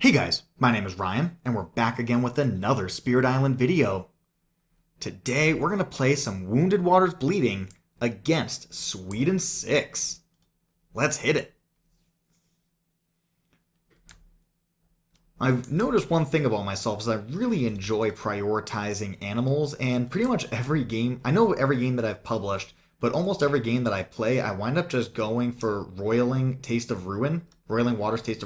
Hey guys, my name is Ryan, and we're back again with another Spirit Island video. Today, we're going to play some Wounded Waters Bleeding against Sweden 6. Let's hit it. I've noticed one thing about myself is I really enjoy prioritizing animals, and pretty much every game, I know every game that I've published, but almost every game that I play, I wind up just going for Roiling Waters Taste of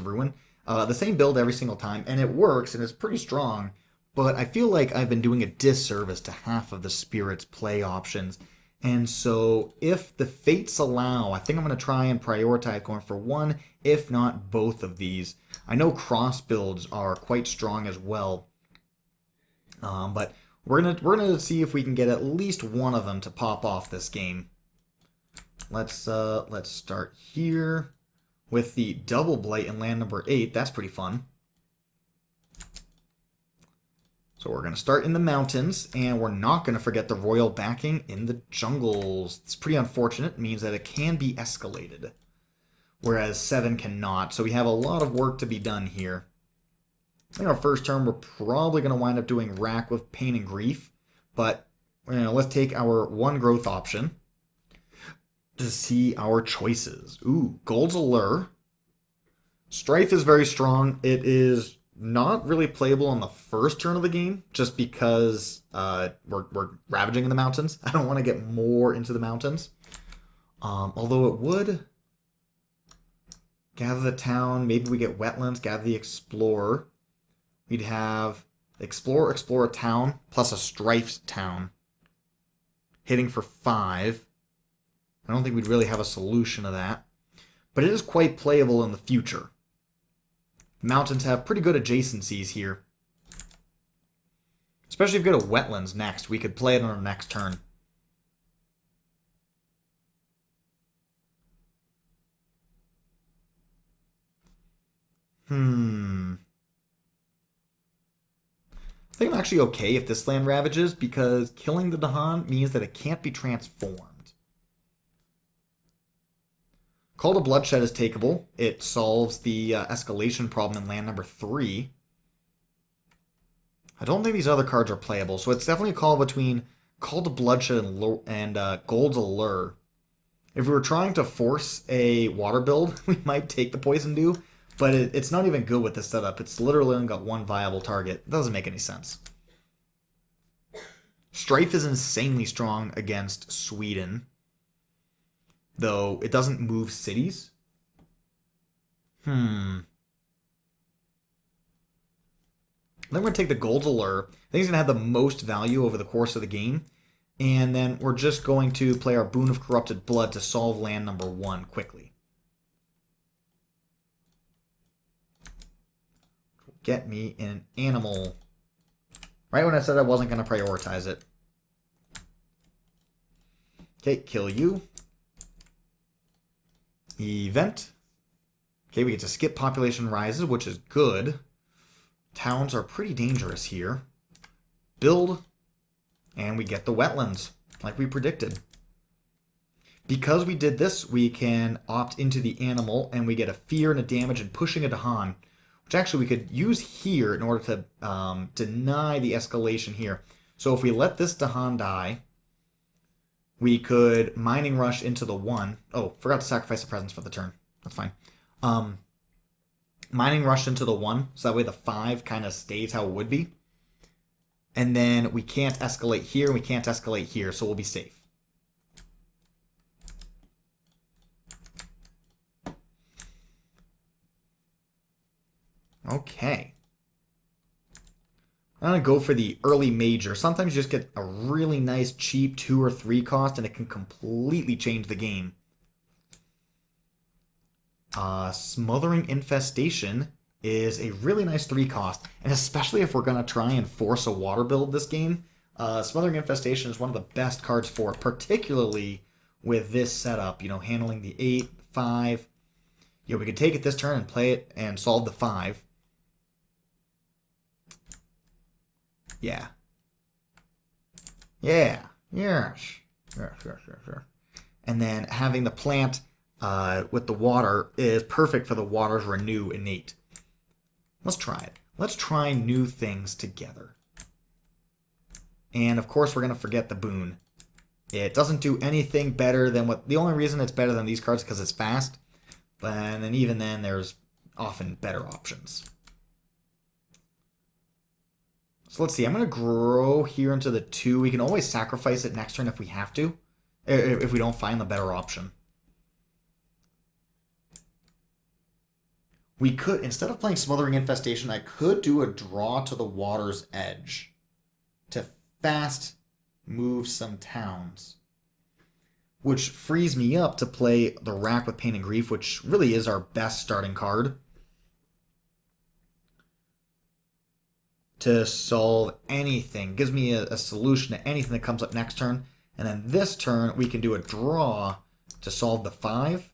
Ruin. The same build every single time, and it works, and it's pretty strong, but I feel like I've been doing a disservice to half of the Spirit's play options. And so, if the fates allow, I think I'm going to try and prioritize going for one, if not both of these. I know cross builds are quite strong as well, but we're gonna see if we can get at least one of them to pop off this game. Let's start here with the double blight in land number 8. That's pretty fun. So we're going to start in the mountains, and we're not going to forget the royal backing in the jungles. It's pretty unfortunate. It means that it can be escalated, whereas 7 cannot. So we have a lot of work to be done here. In our first turn, we're probably going to wind up doing Rack with Pain and Grief, but let's take our one growth option to see our choices. Ooh, Gold's Allure. Strife is very strong. It is not really playable on the first turn of the game, just because we're ravaging in the mountains. I don't want to get more into the mountains. Although it would gather the town. Maybe we get wetlands, gather the explorer. We'd have explore a town, plus a Strife town. Hitting for 5. I don't think we'd really have a solution to that. But it is quite playable in the future. Mountains have pretty good adjacencies here. Especially if we go to wetlands next. We could play it on our next turn. I think I'm actually okay if this land ravages, because killing the Dahan means that it can't be transformed. Call to Bloodshed is takeable. It solves the escalation problem in land number 3. I don't think these other cards are playable, so it's definitely a call between Call to Bloodshed and Gold's Allure. If we were trying to force a water build, we might take the Poison Dew, but it's not even good with this setup. It's literally only got one viable target. It doesn't make any sense. Strife is insanely strong against Sweden, though it doesn't move cities. Then we're going to take the Gold's Allure. I think it's going to have the most value over the course of the game. And then we're just going to play our Boon of Corrupted Blood to solve land number 1 quickly. Get me an animal. Right when I said I wasn't going to prioritize it. Okay, kill you. Event. Okay, we get to skip population rises, which is good. Towns are pretty dangerous here. Build. And we get the wetlands, like we predicted. Because we did this, we can opt into the animal, and we get a fear and a damage and pushing a Dahan, which actually we could use here in order to deny the escalation here. So if we let this Dahan die, we could Mining Rush into the 1. Oh, forgot to sacrifice a presence for the turn. That's fine. Mining Rush into the 1, so that way the 5 kind of stays how it would be. And then we can't escalate here, and we can't escalate here, so we'll be safe. Okay. I'm going to go for the early major. Sometimes you just get a really nice, cheap 2 or 3 cost, and it can completely change the game. Smothering Infestation is a really nice 3 cost, and especially if we're going to try and force a water build this game, Smothering Infestation is one of the best cards for it, particularly with this setup, handling the 8, 5. We could take it this turn and play it and solve the 5. Yeah. Yeah. Yes. Yes. And then having the plant with the water is perfect for the Waters Renew innate. Let's try it. Let's try new things together. And of course, we're going to forget the boon. It doesn't do anything better than what... The only reason it's better than these cards is because it's fast. And then even then, there's often better options. So let's see. I'm going to grow here into the 2. We can always sacrifice it next turn if we have to. If we don't find the better option. We could, instead of playing Smothering Infestation, I could do a Draw to the Water's Edge to fast move some towns, which frees me up to play the Rack with Pain and Grief, which really is our best starting card to solve anything. Gives me a solution to anything that comes up next turn. And then this turn, we can do a draw to solve the 5.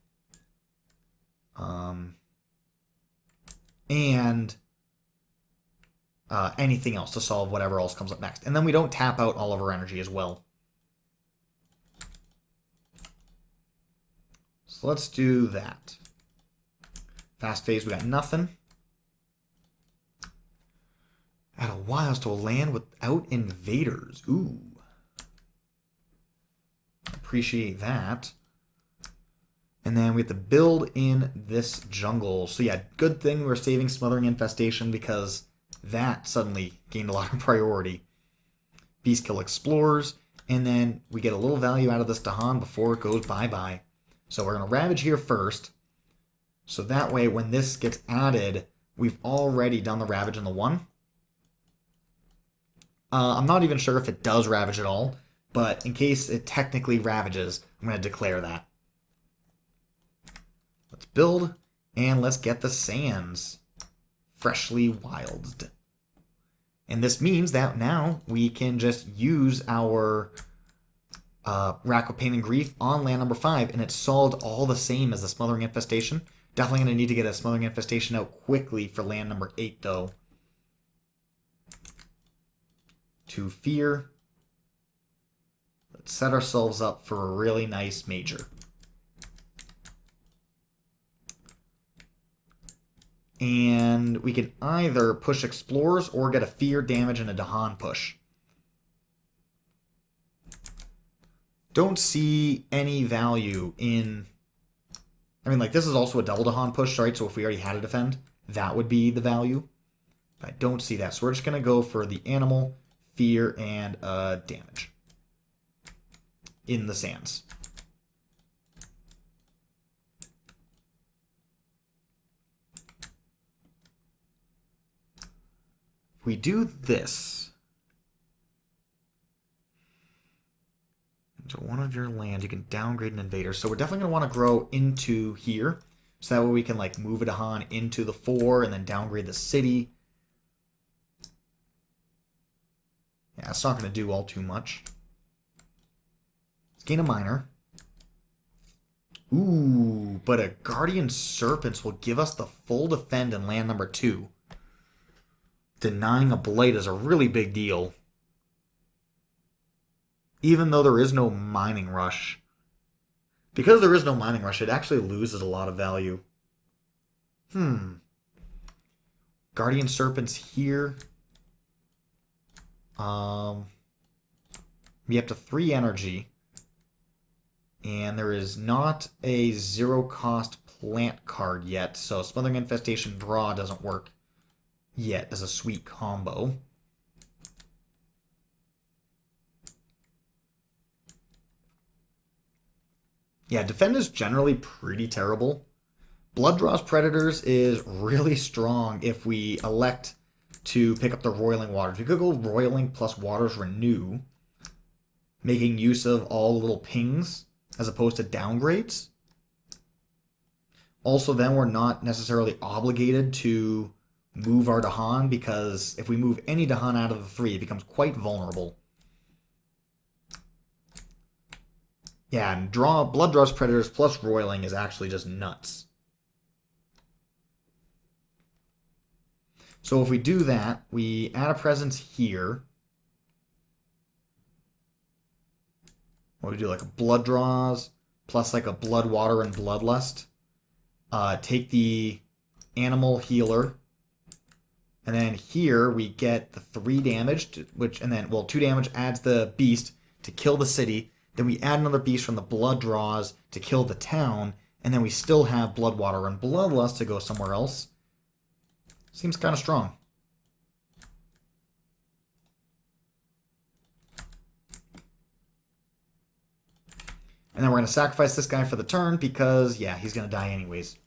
And anything else to solve whatever else comes up next. And then we don't tap out all of our energy as well. So let's do that. Fast phase, we got nothing. Add a wilds to a land without invaders. Ooh. Appreciate that. And then we have to build in this jungle. So yeah, good thing we're saving Smothering Infestation because that suddenly gained a lot of priority. Beastkill Explorers. And then we get a little value out of this Dahan before it goes bye-bye. So we're going to Ravage here first. So that way when this gets added, we've already done the Ravage in the 1. I'm not even sure if it does Ravage at all. But in case it technically Ravages, I'm going to declare that. Let's build, and let's get the Sands freshly wilded. And this means that now we can just use our Rack of Pain and Grief on land number 5, and it's solved all the same as the Smothering Infestation. Definitely going to need to get a Smothering Infestation out quickly for land number 8, though. To Fear. Let's set ourselves up for a really nice major. And we can either push Explorers or get a Fear, Damage, and a Dahan push. Don't see any value in... I mean, like, this is also a double Dahan push, right? So if we already had a Defend, that would be the value. But I don't see that. So we're just going to go for the Animal, Fear, and Damage in the Sands. If we do this into one of your lands, you can downgrade an invader. So we're definitely going to want to grow into here. So that way we can like move a Dahan into the 4 and then downgrade the city. Yeah, it's not going to do all too much. Let's gain a minor. Ooh, but a Guardian Serpents will give us the full defend in land number 2. Denying a Blight is a really big deal. Even though there is no Mining Rush. Because there is no Mining Rush, it actually loses a lot of value. Guardian Serpents here. We have to 3 energy. And there is not a 0-cost plant card yet, so Smothering Infestation draw doesn't work yet as a sweet combo. Yeah, Defend is generally pretty terrible. Blooddraws Predators is really strong if we elect to pick up the Roiling Waters. We could go Roiling plus Waters Renew, making use of all the little pings as opposed to downgrades. Also, then we're not necessarily obligated to move our Dahan, because if we move any Dahan out of the 3, it becomes quite vulnerable. Yeah, and Blooddraws Predators plus Roiling is actually just nuts. So if we do that, we add a presence here. What do we do? Like a Blooddraws plus like a Bloodwater and Bloodlust. Take the Animal Healer And then here we get the 3 damage, and then, well, 2 damage adds the beast to kill the city. Then we add another beast from the blood draws to kill the town. And then we still have Bloodwater and Bloodlust to go somewhere else. Seems kind of strong. And then we're going to sacrifice this guy for the turn because, yeah, he's going to die anyways.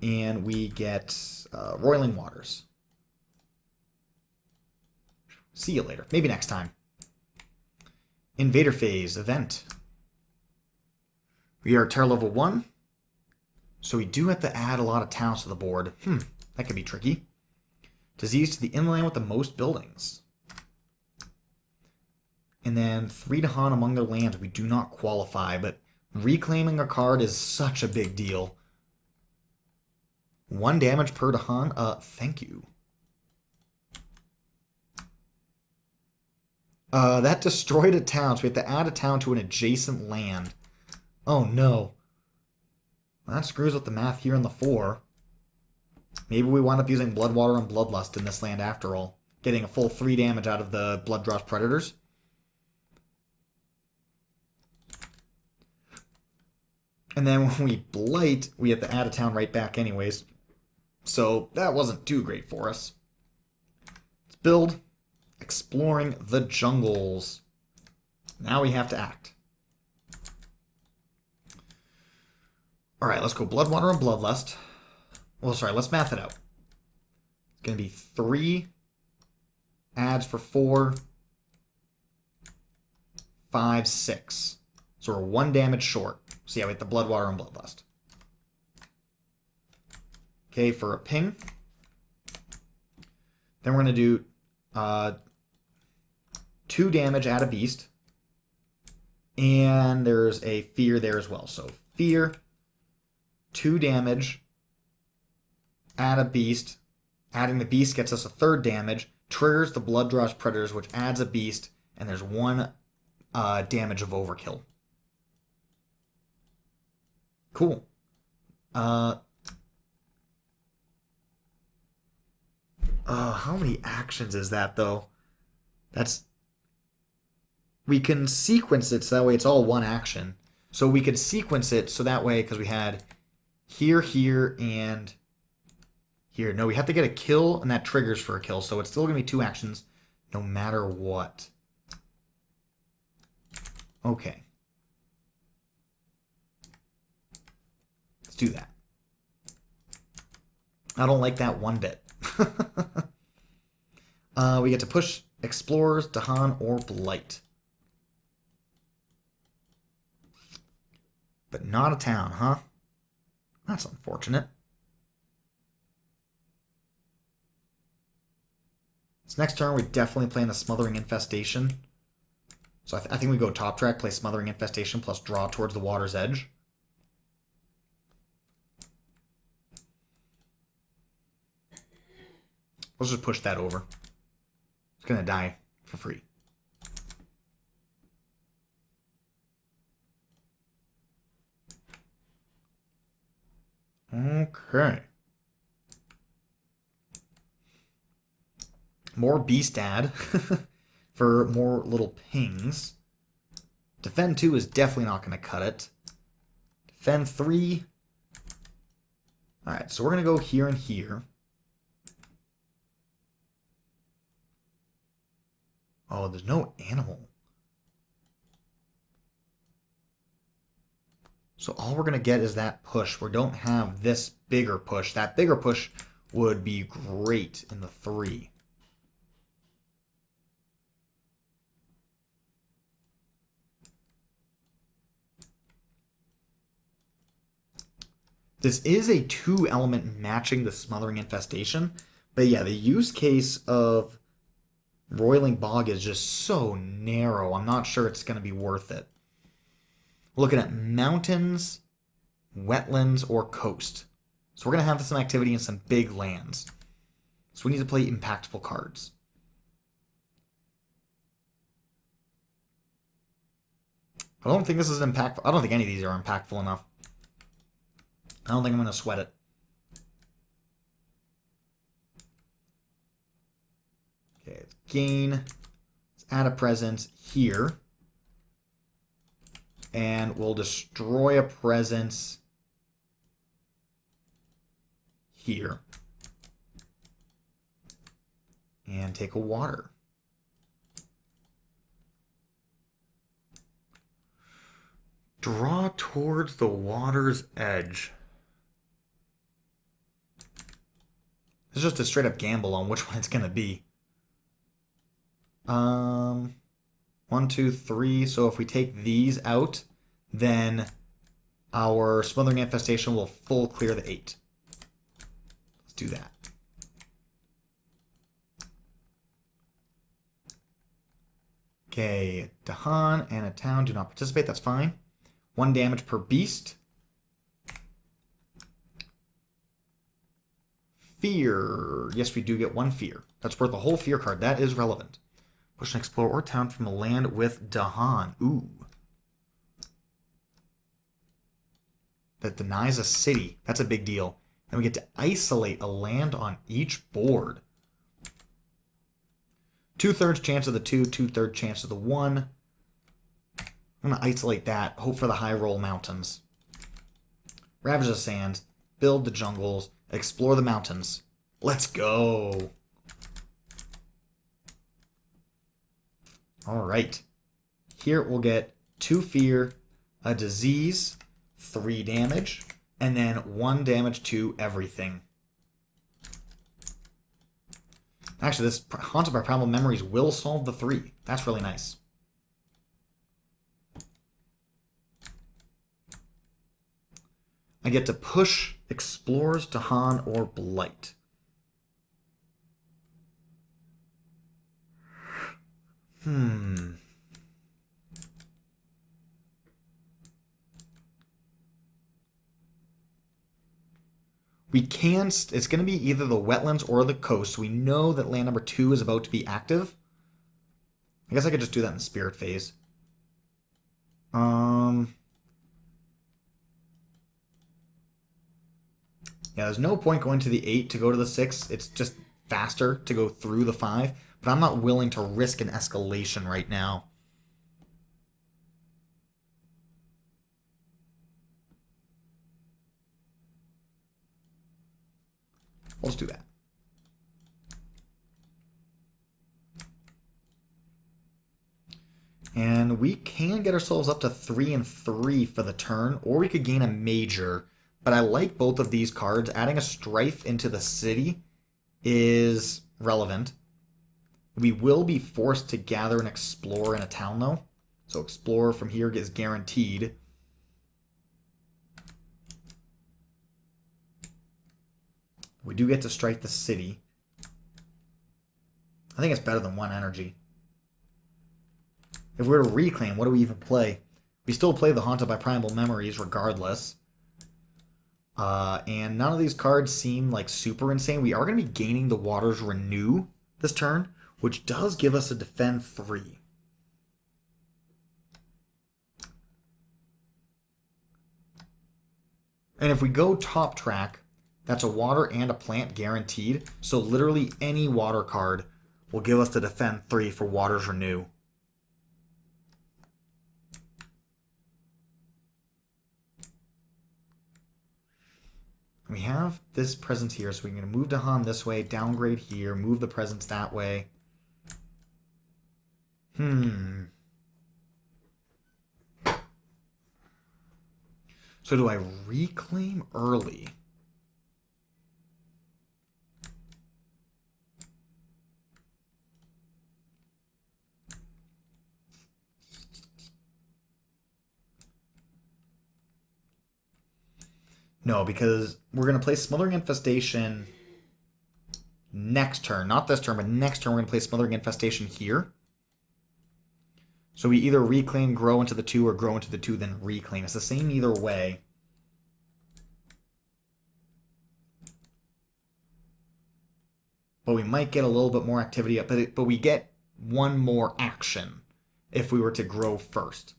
And we get Roiling Waters. See you later. Maybe next time. Invader Phase event. We are Terror level 1. So we do have to add a lot of towns to the board. That could be tricky. Disease to the inland with the most buildings. And then 3 Dahan among their lands we do not qualify, but reclaiming a card is such a big deal. 1 damage per Dahan? Thank you. That destroyed a town, so we have to add a town to an adjacent land. Oh no. That screws up the math here in the 4. Maybe we wind up using Bloodwater and Bloodlust in this land after all, getting a full 3 damage out of the Blooddraws Predators. And then when we Blight, we have to add a town right back anyways. So that wasn't too great for us. Let's build Exploring the Jungles. Now we have to act. Alright, let's go Bloodwater and Bloodlust. Well, sorry, let's math it out. It's going to be 3 adds for 4, 5, 6. So we're 1 damage short. So yeah, we have the Bloodwater and Bloodlust. Okay, for a ping. Then we're going to do 2 damage, add a beast. And there's a fear there as well. So fear, 2 damage, add a beast. Adding the beast gets us a 3rd damage. Triggers the Blooddraws Predators, which adds a beast. And there's 1 damage of overkill. Cool. How many actions is that, though? We can sequence it so that way it's all 1 action. So we could sequence it so that way, because we had here, here, and here. No, we have to get a kill, and that triggers for a kill. So it's still going to be 2 actions no matter what. Okay. Let's do that. I don't like that one bit. We get to push Explorers, Dahan, or Blight. But not a town, huh? That's unfortunate. This next turn, we're definitely playing the Smothering Infestation. So I think we go top track, play Smothering Infestation, plus draw towards the water's edge. Let's just push that over. It's going to die for free. Okay. More beast add for more little pings. Defend 2 is definitely not going to cut it. Defend 3. Alright, so we're going to go here and here. Oh, there's no animal. So all we're going to get is that push. We don't have this bigger push. That bigger push would be great in the 3. This is a 2-element matching the Smothering Infestation. But yeah, the use case of Roiling Bog is just so narrow. I'm not sure it's going to be worth it. We're looking at mountains, wetlands, or coast. So we're going to have some activity in some big lands. So we need to play impactful cards. I don't think this is impactful. I don't think any of these are impactful enough. I don't think I'm going to sweat it. Okay, let's gain. Let's add a presence here. And we'll destroy a presence here. And take a water. Draw towards the water's edge. It's just a straight up gamble on which one it's going to be. 1, 2, 3. So if we take these out, then our Smothering Infestation will full clear the 8. Let's do that. Okay, Dahan and a town do not participate. That's fine. 1 damage per beast. Fear. Yes, we do get 1 fear. That's worth a whole fear card. That is relevant. Push an explorer or town from a land with Dahan. Ooh. That denies a city. That's a big deal. And we get to isolate a land on each board. 2/3 chance of the 2, 2/3 chance of the 1. I'm going to isolate that. Hope for the high roll mountains. Ravage the sands. Build the jungles. Explore the mountains. Let's go. Alright. Here we'll get 2 fear, a disease, 3 damage, and then 1 damage to everything. Actually, this Haunted by Primal Memories will solve the 3. That's really nice. I get to push Explorers, Dahan, or Blight. We can, it's going to be either the wetlands or the coast. So we know that land number 2 is about to be active. I guess I could just do that in the spirit phase. Yeah, there's no point going to the 8 to go to the 6. It's just faster to go through the 5. But I'm not willing to risk an escalation right now. Let's do that. And we can get ourselves up to 3 and 3 for the turn, or we could gain a major. But I like both of these cards. Adding a Strife into the city is relevant. We will be forced to gather and explore in a town, though. So explore from here is guaranteed. We do get to strike the city. I think it's better than 1 energy. If we were to reclaim, what do we even play? We still play the Haunted by Primal Memories regardless. And none of these cards seem like super insane. We are going to be gaining the Waters Renew this turn, which does give us a defend 3. And if we go top track, that's a water and a plant guaranteed. So literally any water card will give us the defend 3 for Waters Renew. We have this presence here, so we're going to move Dahan this way, downgrade here, move the presence that way. So do I reclaim early? No, because we're going to play Smothering Infestation next turn. Not this turn, but next turn we're going to play Smothering Infestation here. So we either reclaim, grow into the 2, or grow into the 2, then reclaim. It's the same either way. But we might get a little bit more activity up. But we get 1 more action if we were to grow first.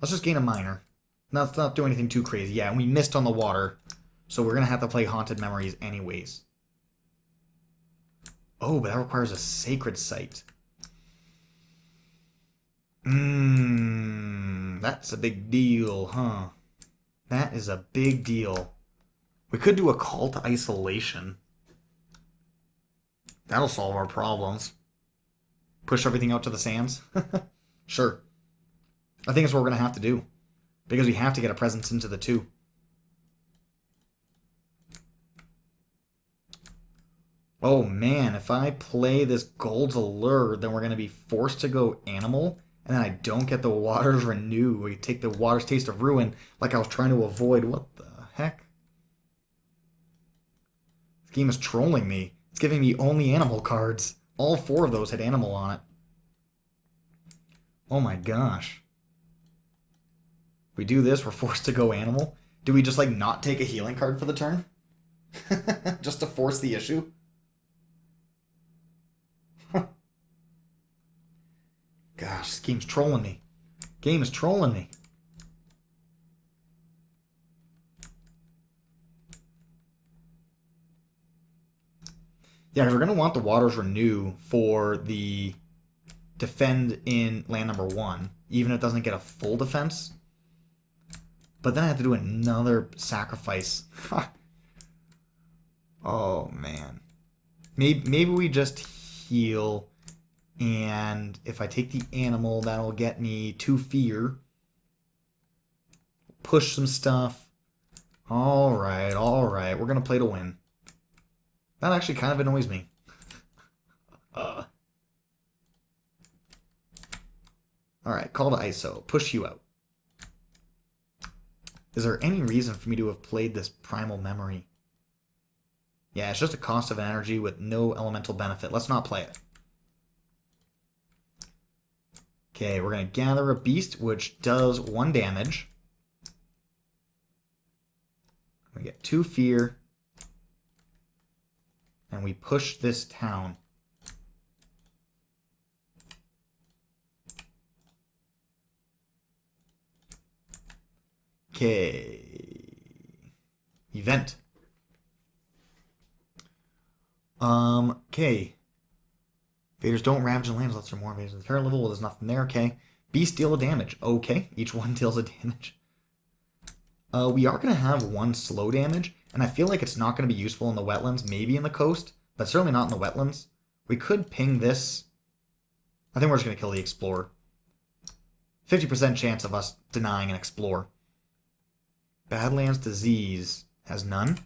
Let's just gain a minor. Let's not do anything too crazy. Yeah, and we missed on the water. So we're going to have to play Haunted Memories anyways. Oh, but that requires a sacred site. That's a big deal, huh? That is a big deal. We could do a call to isolation. That'll solve our problems. Push everything out to the sands? Sure. I think it's what we're going to have to do. Because we have to get a presence into the 2. Oh man, if I play this Gold's Allure, then we're going to be forced to go Animal, and then I don't get the Waters Renew. We take the Water's Taste of Ruin, like I was trying to avoid. What the heck? This game is trolling me. It's giving me only Animal cards. All 4 of those had Animal on it. Oh my gosh. We do this, we're forced to go Animal. Do we just, like, not take a healing card for the turn? Just to force the issue? Gosh, this game's trolling me. Game is trolling me. Yeah, because we're going to want the Waters Renew for the defend in land number 1, even if it doesn't get a full defense. But then I have to do another sacrifice. Oh, man. Maybe we just heal, and if I take the Animal, that'll get me 2 fear. Push some stuff. Alright. We're going to play to win. That actually kind of annoys me. Alright, call to ISO. Push you out. Is there any reason for me to have played this Primal Memory? Yeah, it's just a cost of energy with no elemental benefit. Let's not play it. Okay, we're going to gather a beast, which does 1 damage. We get 2 fear. And we push this town. Okay. Event. Okay. Invaders don't ravage the lands unless there are more invaders in the turret level. Well, there's nothing there, okay. Beast deal a damage. Okay, each one deals a damage. We are going to have 1 slow damage, and I feel like it's not going to be useful in the wetlands, maybe in the coast, but certainly not in the wetlands. We could ping this. I think we're just going to kill the Explorer. 50% chance of us denying an Explore. Badlands Disease has none.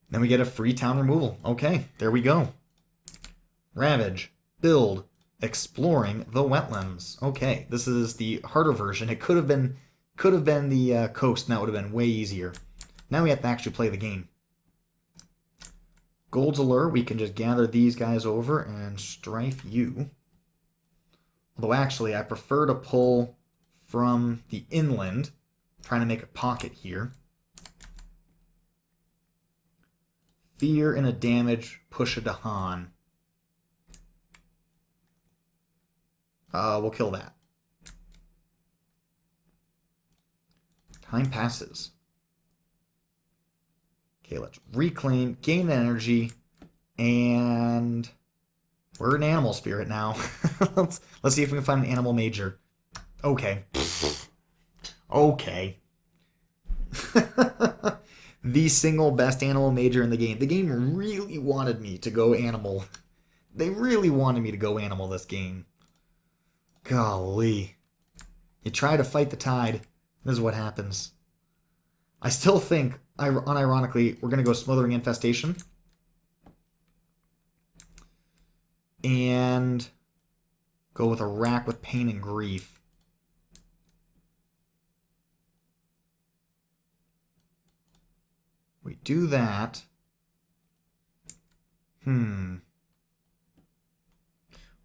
Then we get a free town removal. Okay, there we go. Ravage. Build. Exploring the wetlands. Okay, this is the harder version. It could have been the coast, and that would have been way easier. Now we have to actually play the game. Gold's Allure, we can just gather these guys over and strife you. Although actually, I prefer to pull from the inland, trying to make a pocket here. Fear and a damage, push a Dahan. We'll kill that. Time passes. Okay, let's reclaim, gain energy, and we're an animal spirit now. let's see if we can find an animal major. Okay. Okay. The single best animal major in the game. The game really wanted me to go animal. They really wanted me to go animal this game. Golly. You try to fight the tide. This is what happens. I still think, unironically, we're going to go Smothering Infestation. And go with a Rack with Pain and Grief. We do that.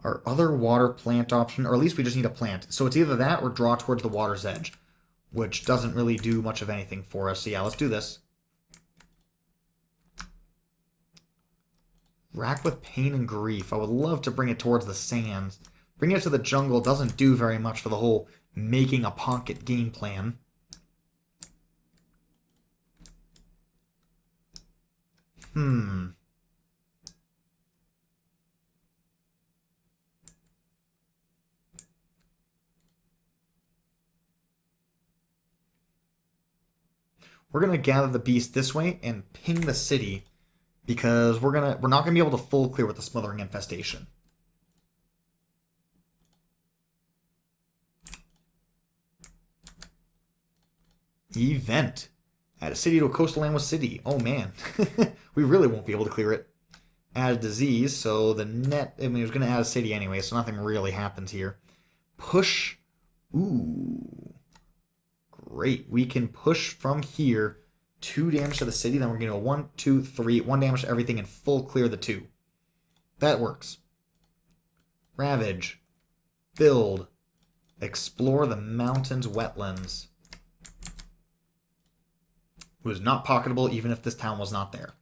Our other water plant option, or at least we just need a plant. So it's either that or draw towards the water's edge, which doesn't really do much of anything for us. So yeah, let's do this. Rack with Pain and Grief. I would love to bring it towards the sands, Bringing it to the jungle doesn't do very much for the whole making a pocket game plan. We're gonna gather the beast this way and ping the city because we're not gonna be able to full clear with the smothering infestation. Event. Add a city to a coastal land with city. Oh man. We really won't be able to clear it. Add a disease, so the net, I mean, it was going to add a city anyway, so nothing really happens here. Push. Ooh. Great. We can push from here 2 damage to the city, then we're going to go 1, 2, 3, 1 damage to everything and full clear the 2. That works. Ravage. Build. Explore the mountains, wetlands. It was not pocketable even if this town was not there.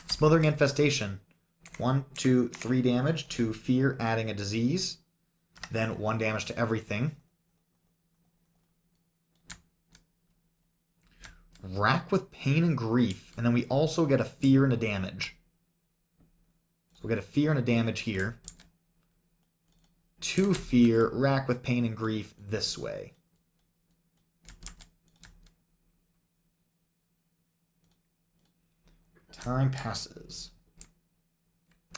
Smothering infestation. 1, 2, 3 damage to fear, adding a disease. Then 1 damage to everything. Rack with pain and grief. And then we also get a fear and a damage. So we'll get a fear and a damage here. 2 fear, rack with pain and grief this way. Time passes.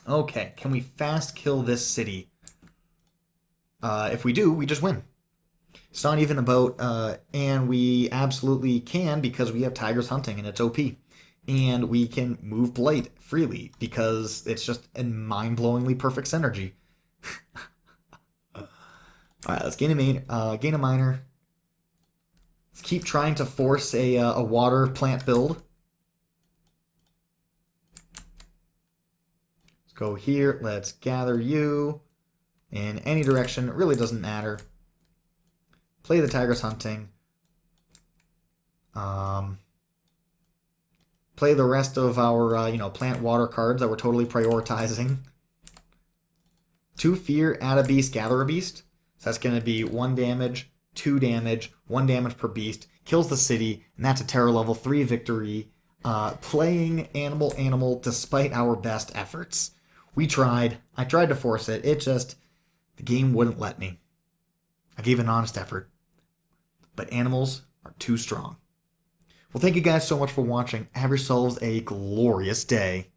Okay, can we fast kill this city? If we do, we just win. It's not even about, and we absolutely can because we have Tigers hunting and it's OP. And we can move Blight freely because it's just a mind-blowingly perfect synergy. Alright, let's gain a miner. Let's keep trying to force a water plant build. Go here, let's gather you in any direction, it really doesn't matter. Play the Tigers hunting. Play the rest of our, plant water cards that we're totally prioritizing. 2 fear, add a beast, gather a beast. So that's going to be 1 damage, 2 damage, 1 damage per beast. Kills the city, and that's a terror level 3 victory. Playing animal despite our best efforts. We tried. I tried to force it. The game wouldn't let me. I gave an honest effort. But animals are too strong. Well, thank you guys so much for watching. Have yourselves a glorious day.